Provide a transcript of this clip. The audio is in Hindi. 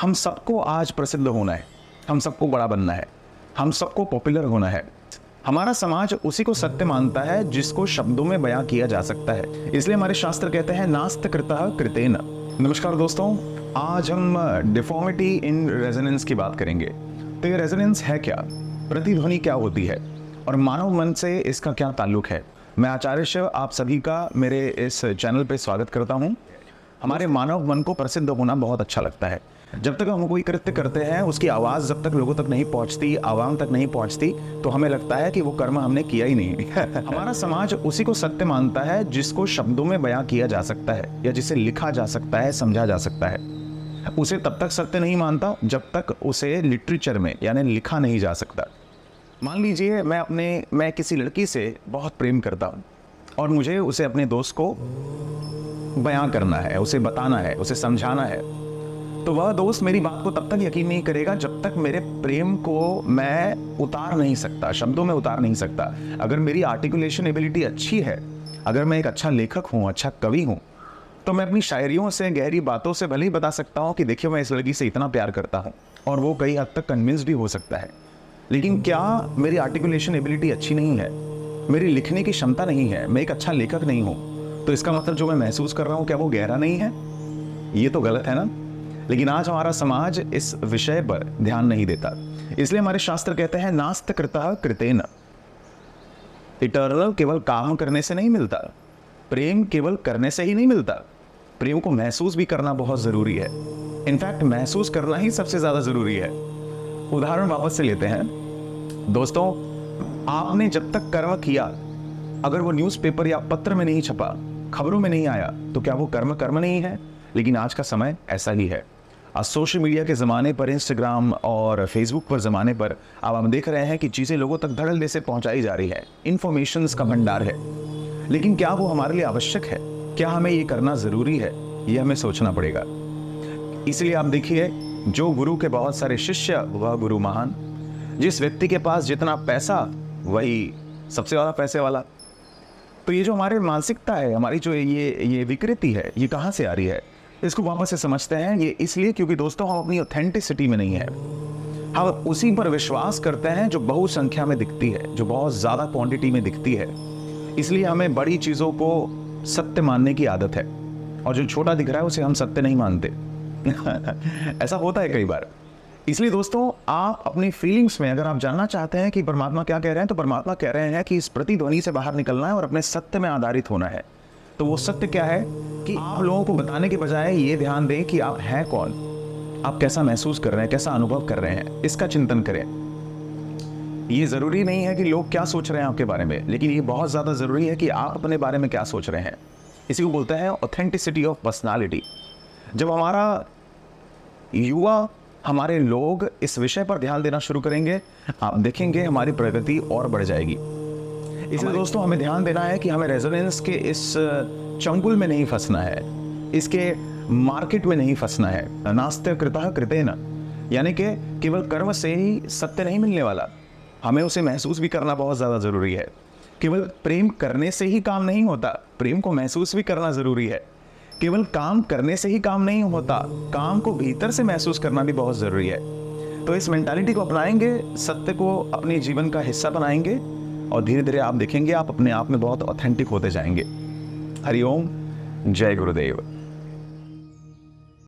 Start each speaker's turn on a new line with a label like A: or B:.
A: हम सबको आज प्रसिद्ध होना है, हम सबको बड़ा बनना है, हम सबको पॉपुलर होना है। हमारा समाज उसी को सत्य मानता है जिसको शब्दों में बयां किया जा सकता है। इसलिए हमारे शास्त्र कहते हैं नास्त कृतः कृतेन। नमस्कार दोस्तों, आज हम डिफॉर्मिटी इन रेजोनेंस की बात करेंगे। तो ये रेजोनेंस है क्या, प्रतिध्वनि क्या होती है और मानव मन से इसका क्या ताल्लुक है। मैं आचार्य शिव आप सभी का मेरे इस चैनल पे स्वागत करता हूँ। हमारे मानव मन को प्रसिद्ध होना बहुत अच्छा लगता है। जब तक हम कोई कृत्य करते हैं उसकी आवाज़ जब तक लोगों तक नहीं पहुंचती, आवाम तक नहीं पहुंचती, तो हमें लगता है कि वो कर्म हमने किया ही नहीं। हमारा समाज उसी को सत्य मानता है जिसको शब्दों में बयां किया जा सकता है या जिसे लिखा जा सकता है, समझा जा सकता है। उसे तब तक सत्य नहीं मानता जब तक उसे लिटरेचर में यानी लिखा नहीं जा सकता। मान लीजिए मैं किसी लड़की से बहुत प्रेम करता हूँ और मुझे उसे अपने दोस्त को बयां करना है, उसे बताना है, उसे समझाना है। तो वह दोस्त मेरी बात को तब तक यकीन नहीं करेगा जब तक मेरे प्रेम को मैं उतार नहीं सकता, शब्दों में उतार नहीं सकता। अगर मेरी आर्टिकुलेशन एबिलिटी अच्छी है, अगर मैं एक अच्छा लेखक हूँ, अच्छा कवि हूँ, तो मैं अपनी शायरियों से, गहरी बातों से भले ही बता सकता हूँ कि देखिए मैं इस लड़की से इतना प्यार करता हूँ, और वो कई हद तक कन्विंस भी हो सकता है। लेकिन क्या मेरी आर्टिकुलेशन एबिलिटी अच्छी नहीं है, मेरी लिखने की क्षमता नहीं है, मैं एक अच्छा लेखक नहीं हूँ, तो इसका मतलब जो मैं महसूस कर रहा हूँ क्या वो गहरा नहीं है? ये तो गलत है ना। लेकिन आज हमारा समाज इस विषय पर ध्यान नहीं देता। इसलिए हमारे शास्त्र कहते हैं नास्त कृतः कृतेन। इटर्नल केवल काम करने से नहीं मिलता, प्रेम केवल करने से ही नहीं मिलता, प्रेम को महसूस भी करना बहुत जरूरी है। इनफैक्ट महसूस करना ही सबसे ज्यादा जरूरी है। उदाहरण वापस से लेते हैं। दोस्तों, आपने जब तक कर्म किया, अगर वो न्यूज़पेपर या पत्र में नहीं छपा, खबरों में नहीं आया, तो क्या वो कर्म नहीं है? लेकिन आज का समय ऐसा ही है। आज सोशल मीडिया के ज़माने पर, इंस्टाग्राम और फेसबुक पर ज़माने पर अब हम देख रहे हैं कि चीज़ें लोगों तक धड़ल्ले से पहुंचाई जा रही है। इन्फॉर्मेशंस का भंडार है, लेकिन क्या वो हमारे लिए आवश्यक है? क्या हमें ये करना ज़रूरी है? ये हमें सोचना पड़ेगा। इसलिए आप देखिए, जो गुरु के बहुत सारे शिष्य वह गुरु महान। जिस व्यक्ति के पास जितना पैसा वही सबसे ज़्यादा पैसे वाला। तो ये जो हमारी मानसिकता है, हमारी जो ये विकृति है, ये कहाँ से आ रही है? इसको वापस से समझते हैं। ये इसलिए क्योंकि दोस्तों हम अपनी ऑथेंटिसिटी में नहीं है। हम उसी पर विश्वास करते हैं जो बहु संख्या में दिखती है, जो बहुत ज़्यादा क्वांटिटी में दिखती है। इसलिए हमें बड़ी चीज़ों को सत्य मानने की आदत है, और जो छोटा दिख रहा है उसे हम सत्य नहीं मानते। ऐसा होता है कई बार। इसलिए दोस्तों, आप अपनी फीलिंग्स में अगर आप जानना चाहते हैं कि परमात्मा क्या कह रहे हैं, तो परमात्मा कह रहे हैं कि इस प्रतिध्वनि से बाहर निकलना है और अपने सत्य में आधारित होना है। तो वो सत्य क्या है कि आप लोगों को बताने के बजाय ये ध्यान दें कि आप हैं कौन, आप कैसा महसूस कर रहे हैं, कैसा अनुभव कर रहे हैं, इसका चिंतन करें। ये ज़रूरी नहीं है कि लोग क्या सोच रहे हैं आपके बारे में, लेकिन ये बहुत ज़्यादा ज़रूरी है कि आप अपने बारे में क्या सोच रहे हैं। इसी को बोलते हैं ऑथेंटिसिटी ऑफ पर्सनालिटी। जब हमारा युवा, हमारे लोग इस विषय पर ध्यान देना शुरू करेंगे, आप देखेंगे हमारी प्रगति और बढ़ जाएगी। इसलिए दोस्तों, हमें ध्यान देना है कि हमें रेजोनेंस के इस चंगुल में नहीं फंसना है, इसके मार्केट में नहीं फंसना है। नास्त्य कृतः कृतेन, यानी कि केवल कर्म से ही सत्य नहीं मिलने वाला, हमें उसे महसूस भी करना बहुत ज़्यादा ज़रूरी है। केवल प्रेम करने से ही काम नहीं होता, प्रेम को महसूस भी करना ज़रूरी है। केवल काम करने से ही काम नहीं होता, काम को भीतर से महसूस करना भी बहुत ज़रूरी है। तो इस मेंटालिटी को अपनाएंगे, सत्य को अपने जीवन का हिस्सा बनाएंगे, और धीरे धीरे आप देखेंगे आप अपने आप में बहुत ऑथेंटिक होते जाएंगे। हरिओम, जय गुरुदेव।